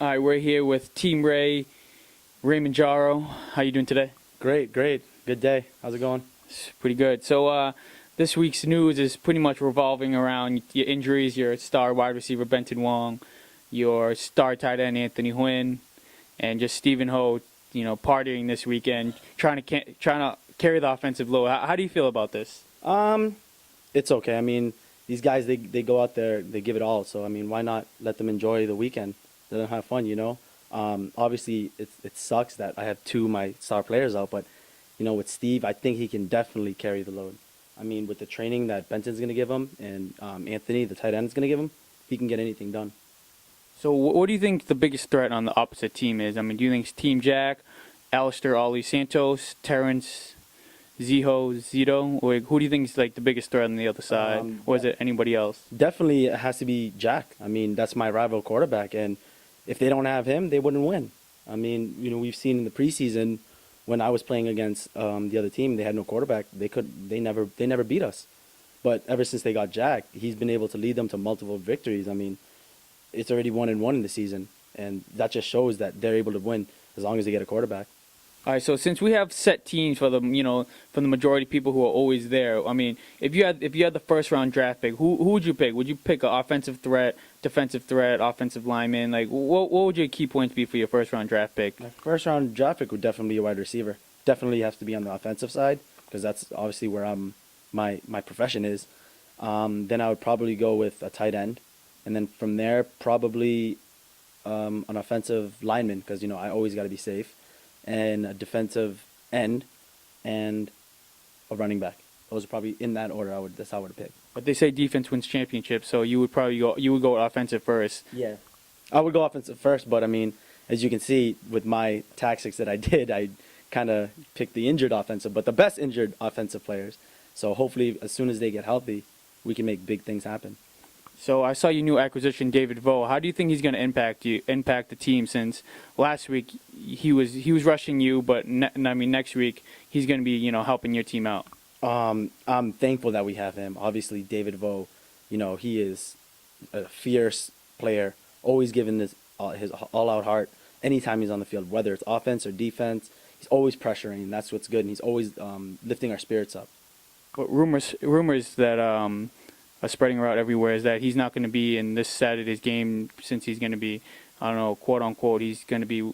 All right, we're here with Team Ray, Raymond Jaro. How you doing today? Great. Good day. How's it going? It's pretty good. So this week's news is pretty much revolving around your injuries, your star wide receiver Benton Wong, your star tight end Anthony Huynh, and just Stephen Ho, partying this weekend, trying to carry the offensive load. How do you feel about this? It's okay. I mean, these guys they go out there, they give it all. So I mean, why not let them enjoy the weekend? Let them have fun. Obviously, it sucks that I have two of my star players out, but with Steve, I think he can definitely carry the load. I mean, with the training that Benton's going to give him and Anthony, the tight end, is going to give him, he can get anything done. So what do you think the biggest threat on the opposite team is? I mean, do you think it's Team Jack, Alistair Ollie Santos, Terrence Zito, or who do you think is like the biggest threat on the other side? Or is it anybody else? Definitely, it has to be Jack. I mean, that's my rival quarterback, and if they don't have him, they wouldn't win. I mean, we've seen in the preseason when I was playing against the other team, they had no quarterback. They never beat us. But ever since they got Jack, he's been able to lead them to multiple victories. I mean, it's already 1-1 in the season, and that just shows that they're able to win as long as they get a quarterback. All right, so since we have set teams for the for the majority of people who are always there, I mean, if you had the first round draft pick, who would you pick? Would you pick an offensive threat, defensive threat, offensive lineman? Like, what would your key points be for your first round draft pick? My first round draft pick would definitely be a wide receiver. Definitely has to be on the offensive side because that's obviously where my profession is. Then I would probably go with a tight end, and then from there probably an offensive lineman because I always got to be safe, and a defensive end, and a running back. Those are probably in that order. That's how I would pick. But they say defense wins championships, so you would go offensive first. Yeah, I would go offensive first, but I mean, as you can see with my tactics that I did, I kind of picked the injured offensive, but the best injured offensive players. So hopefully, as soon as they get healthy, we can make big things happen. So I saw your new acquisition, David Vo. How do you think he's going to impact the team? Since last week he was rushing you, but next week he's going to be helping your team out. I'm thankful that we have him. Obviously, David Vo, he is a fierce player, always giving his all-out heart anytime he's on the field, whether it's offense or defense. He's always pressuring, and that's what's good, and he's always lifting our spirits up. But rumors that are spreading around everywhere is that he's not going to be in this Saturday's game since he's going to be, I don't know, quote unquote, he's going to be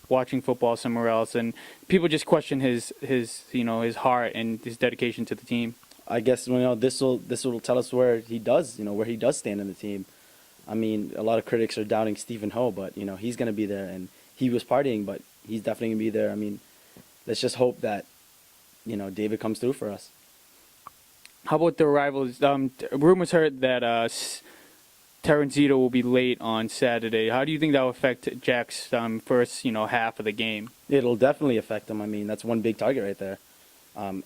watching football somewhere else, and people just question his heart and his dedication to the team. I guess this will tell us where he does stand in the team. I mean, a lot of critics are doubting Stephen Ho, but he's going to be there, and he was partying, but he's definitely going to be there. I mean, let's just hope that David comes through for us. How about the rivals? Rumors heard that Terrence Zito will be late on Saturday. How do you think that will affect Jack's first half of the game? It'll definitely affect him. I mean, that's one big target right there.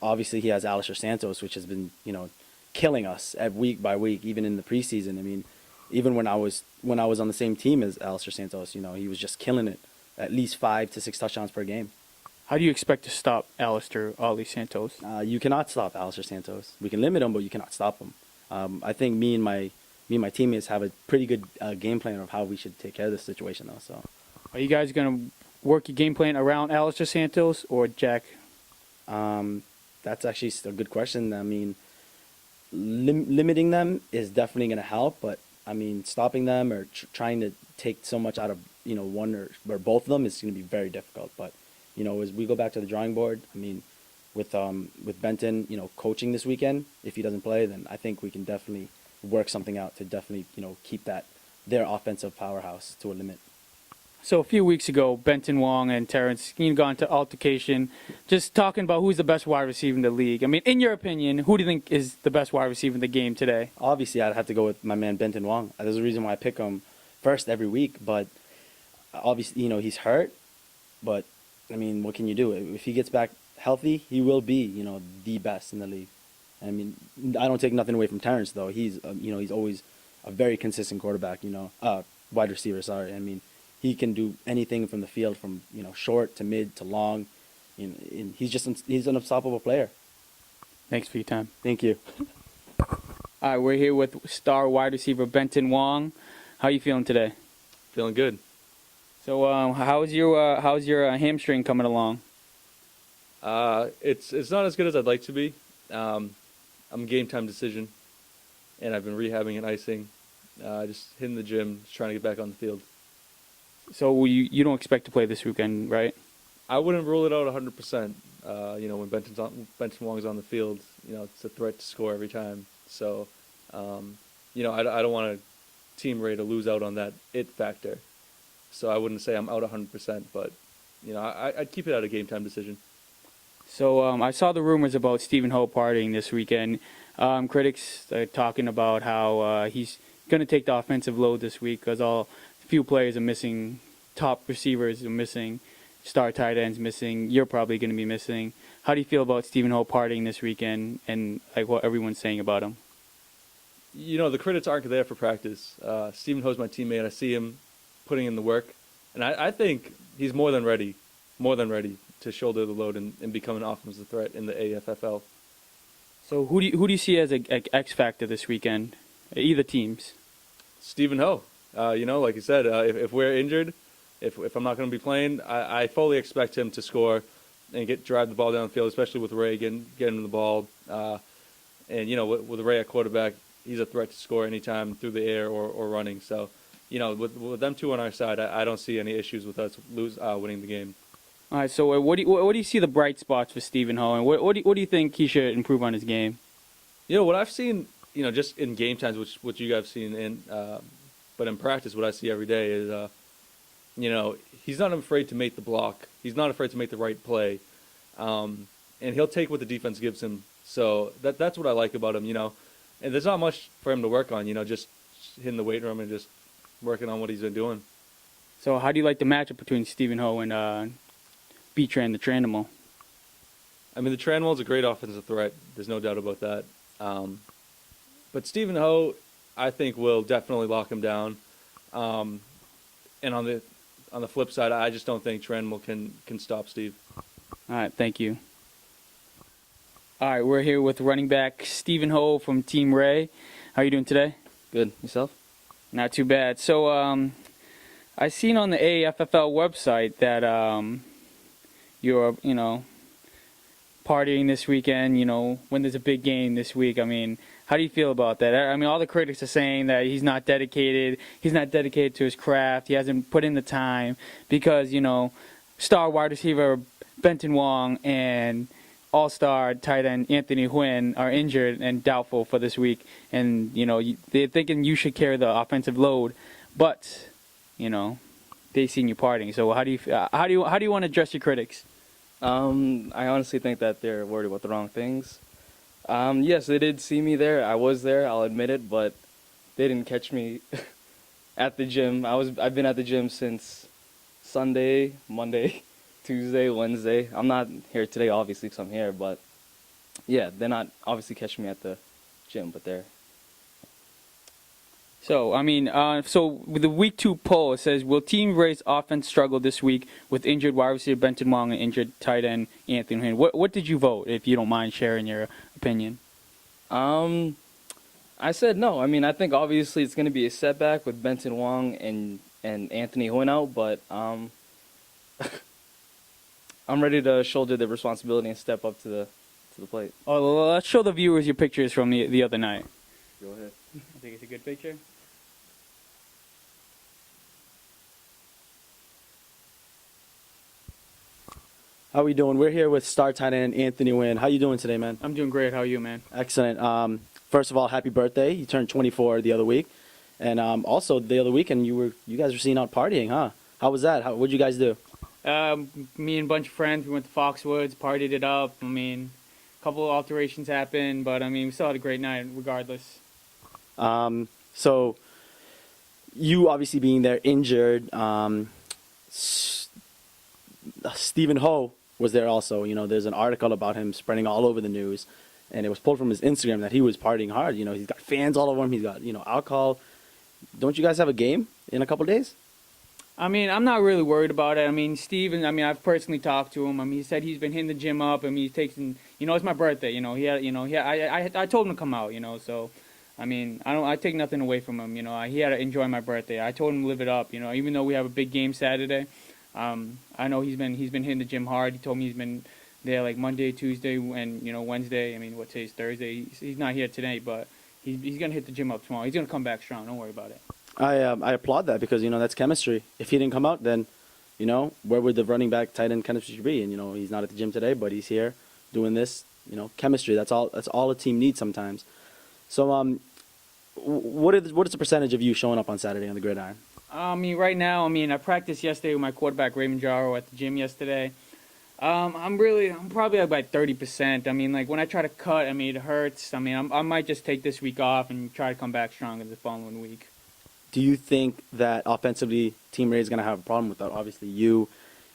Obviously, he has Alistair Santos, which has been killing us week by week, even in the preseason. I mean, even when I was on the same team as Alistair Santos, he was just killing it, at least 5 to 6 touchdowns per game. How do you expect to stop Alistair Ollie Santos? You cannot stop Alistair Santos. We can limit him, but you cannot stop him. I think me and my teammates have a pretty good game plan of how we should take care of this situation, though. So, are you guys going to work your game plan around Alistair Santos or Jack? That's actually a good question. I mean, limiting them is definitely going to help, but I mean, stopping them or trying to take so much out of one or both of them is going to be very difficult. But as we go back to the drawing board, I mean, with Benton, coaching this weekend, if he doesn't play, then I think we can definitely work something out to definitely, keep their offensive powerhouse to a limit. So a few weeks ago, Benton Wong and Terrence got into altercation, just talking about who's the best wide receiver in the league. I mean, in your opinion, who do you think is the best wide receiver in the game today? Obviously, I'd have to go with my man Benton Wong. There's a reason why I pick him first every week, but obviously, he's hurt, but I mean, what can you do? If he gets back healthy, he will be, the best in the league. I mean, I don't take nothing away from Terrence, though. He's, he's always a very consistent quarterback, wide receiver, sorry. I mean, he can do anything from the field, from, short to mid to long. He's an unstoppable player. Thanks for your time. Thank you. All right, we're here with star wide receiver Benton Wong. How are you feeling today? Feeling good. So how's your hamstring coming along? It's not as good as I'd like to be. I'm game time decision, and I've been rehabbing and icing. Just hitting the gym, just trying to get back on the field. So you don't expect to play this weekend, right? I wouldn't rule it out 100%. When Benton Wong's on the field, it's a threat to score every time. So, I don't want a team ready to lose out on that it factor. So I wouldn't say I'm out 100%, but I'd keep it at a game time decision. So I saw the rumors about Stephen Ho partying this weekend. Critics are talking about how he's going to take the offensive load this week because a few players are missing, top receivers are missing, star tight ends missing. You're probably going to be missing. How do you feel about Stephen Ho partying this weekend and like what everyone's saying about him? The critics aren't there for practice. Stephen Ho's my teammate. I see him putting in the work, and I think he's more than ready to shoulder the load and become an offensive threat in the AFFL. So who do you see as a X factor this weekend? Either teams. Stephen Ho. Like you said, if we're injured, if I'm not going to be playing, I fully expect him to score and drive the ball down the field, especially with Ray getting him the ball. With Ray at quarterback, he's a threat to score anytime through the air or running. So, with them two on our side, I don't see any issues with us winning the game. All right. So what do you see the bright spots for Stephen Ho, and what do you think he should improve on his game? What I've seen, just in game times, which you guys have seen, but in practice, what I see every day is, he's not afraid to make the block. He's not afraid to make the right play, and he'll take what the defense gives him. So that's what I like about him, And there's not much for him to work on, just hitting the weight room and just working on what he's been doing. So how do you like the matchup between Stephen Ho and B-Tran, the Tranimal? I mean, the Tranimal's a great offensive threat. There's no doubt about that. But Stephen Ho, I think, will definitely lock him down. And on the flip side, I just don't think Tranimal can stop Steve. All right, thank you. All right, we're here with running back Stephen Ho from Team Ray. How are you doing today? Good. Yourself? Not too bad. So I seen on the AFFL website that you're, partying this weekend, when there's a big game this week. I mean, how do you feel about that? I mean, all the critics are saying that he's not dedicated to his craft, he hasn't put in the time because, star wide receiver Benton Wong and all-star tight end Anthony Huynh are injured and doubtful for this week, and they're thinking you should carry the offensive load, but they seen you partying. So how do you want to address your critics? I honestly think that they're worried about the wrong things. Yes, they did see me there. I was there, I'll admit it, but they didn't catch me at the gym. I've been at the gym since Sunday, Monday, Tuesday, Wednesday. I'm not here today, obviously, because I'm here, but yeah, they're not obviously catching me at the gym, but they're. So, so with the week 2 poll, it says, will Team Ray's offense struggle this week with injured wide receiver Benton Wong and injured tight end Anthony Huynh? What did you vote, if you don't mind sharing your opinion? I said no. I think obviously it's going to be a setback with Benton Wong and Anthony Huynh out, but I'm ready to shoulder the responsibility and step up to the plate. Oh, well, let's show the viewers your pictures from the other night. Go ahead. I think it's a good picture. How we doing? We're here with star tight end Anthony Huynh. How you doing today, man? I'm doing great. How are you, man? Excellent. First of all, happy birthday. You turned 24 the other week. And also the other weekend you guys were seen out partying, huh? How was that? What'd you guys do? Me and a bunch of friends, we went to Foxwoods, partied it up. A couple of alterations happened, but we still had a great night regardless. So you obviously being there injured, Stephen Ho was there also. There's an article about him spreading all over the news, and it was pulled from his Instagram that he was partying hard. He's got fans all over him. He's got, alcohol. Don't you guys have a game in a couple days? I'm not really worried about it. Steven, I've personally talked to him. He said he's been hitting the gym up. He's taking, it's my birthday. I told him to come out, so, I mean, I take nothing away from him. You know, he had to enjoy my birthday. I told him to live it up. You know, even though we have a big game Saturday, I know he's been hitting the gym hard. He told me he's been there like Monday, Tuesday, and Wednesday. I mean, what today's Thursday? He's not here today, but he's gonna hit the gym up tomorrow. He's gonna come back strong. Don't worry about it. I applaud that because that's chemistry. If he didn't come out, then where would the running back tight end chemistry be? And he's not at the gym today, but he's here doing this. Chemistry. That's all a team needs sometimes. So what is the percentage of you showing up on Saturday on the gridiron? I mean, right now, I practiced yesterday with my quarterback Raymond Jarro at the gym yesterday. I'm probably about 30%. I mean, like when I try to cut, it hurts. I mean, I might just take this week off and try to come back stronger the following week. Do you think that offensively Team Ray is going to have a problem with that? Obviously, you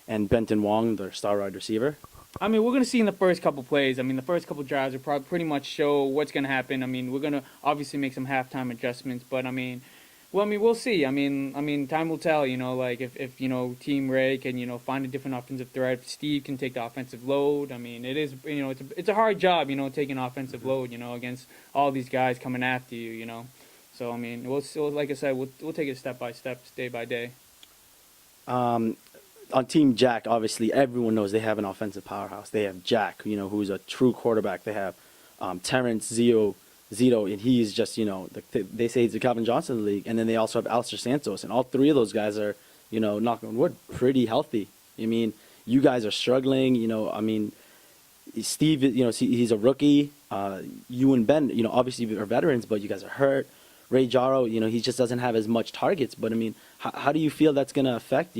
and Benton Wong, their star wide receiver. I mean, we're going to see in the first couple plays. I mean, the first couple drives will probably pretty much show what's going to happen. I mean, we're going to obviously make some halftime adjustments, but we'll see. I mean, time will tell. Like if Team Ray can find a different offensive threat. If Steve can take the offensive load. I mean, it is it's a hard job taking offensive load against all these guys coming after you. So I mean, like I said, we'll take it step by step, day by day. On Team Jack, obviously, everyone knows they have an offensive powerhouse. They have Jack, who's a true quarterback. They have Terrence Zito, and he's just, they say he's the Calvin Johnson of the league. And then they also have Alistair Santos, and all three of those guys are, knock on wood, pretty healthy. I mean, you guys are struggling. Steve, he's a rookie. You and Ben, obviously are veterans, but you guys are hurt. Ray Jarro, he just doesn't have as much targets. But how do you feel that's going to affect,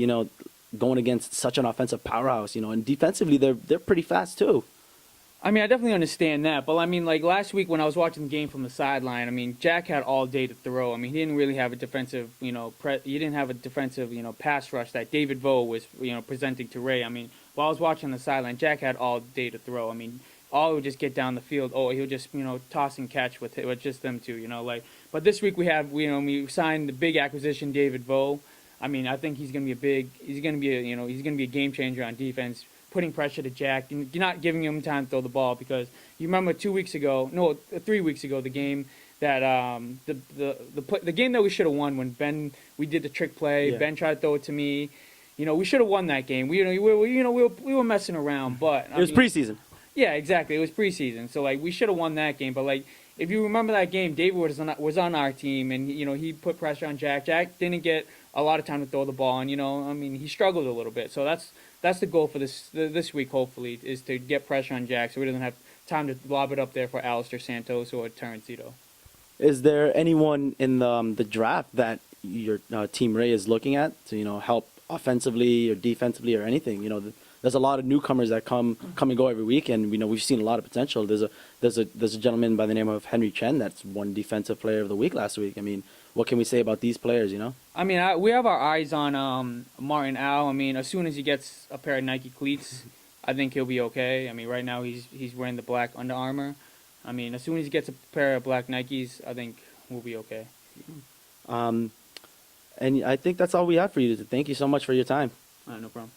going against such an offensive powerhouse, and defensively they're pretty fast too. I mean, I definitely understand that, but like last week when I was watching the game from the sideline, Jack had all day to throw. He didn't really have a defensive, he didn't have a defensive, pass rush that David Vo was, presenting to Ray. While I was watching the sideline, Jack had all day to throw. All would just get down the field. Oh, he'll just, toss and catch with just them two, But this week we signed the big acquisition, David Vo. I think he's going to be a game changer on defense, putting pressure to Jack. You're not giving him time to throw the ball because you remember 3 weeks ago, the game that the game that we should have won when we did the trick play. Yeah. Ben tried to throw it to me. We should have won that game. We were messing around, but It was preseason. Yeah, exactly. It was preseason, so we should have won that game. But if you remember that game, David was on our team, and he put pressure on Jack. Jack didn't get a lot of time to throw the ball, and he struggled a little bit. So that's the goal for this week. Hopefully, is to get pressure on Jack, so he doesn't have time to lob it up there for Alistair Santos or Terrence Zito. Is there anyone in the draft that your Team Ray is looking at to help offensively or defensively or anything? There's a lot of newcomers that come and go every week, and we've seen a lot of potential. There's a gentleman by the name of Henry Chen that's won Defensive Player of the Week last week. What can we say about these players? We have our eyes on Martin Al. As soon as he gets a pair of Nike cleats, I think he'll be okay. Right now he's wearing the black Under Armour. As soon as he gets a pair of black Nikes, I think we'll be okay. And I think that's all we have for you. Thank you so much for your time. No problem.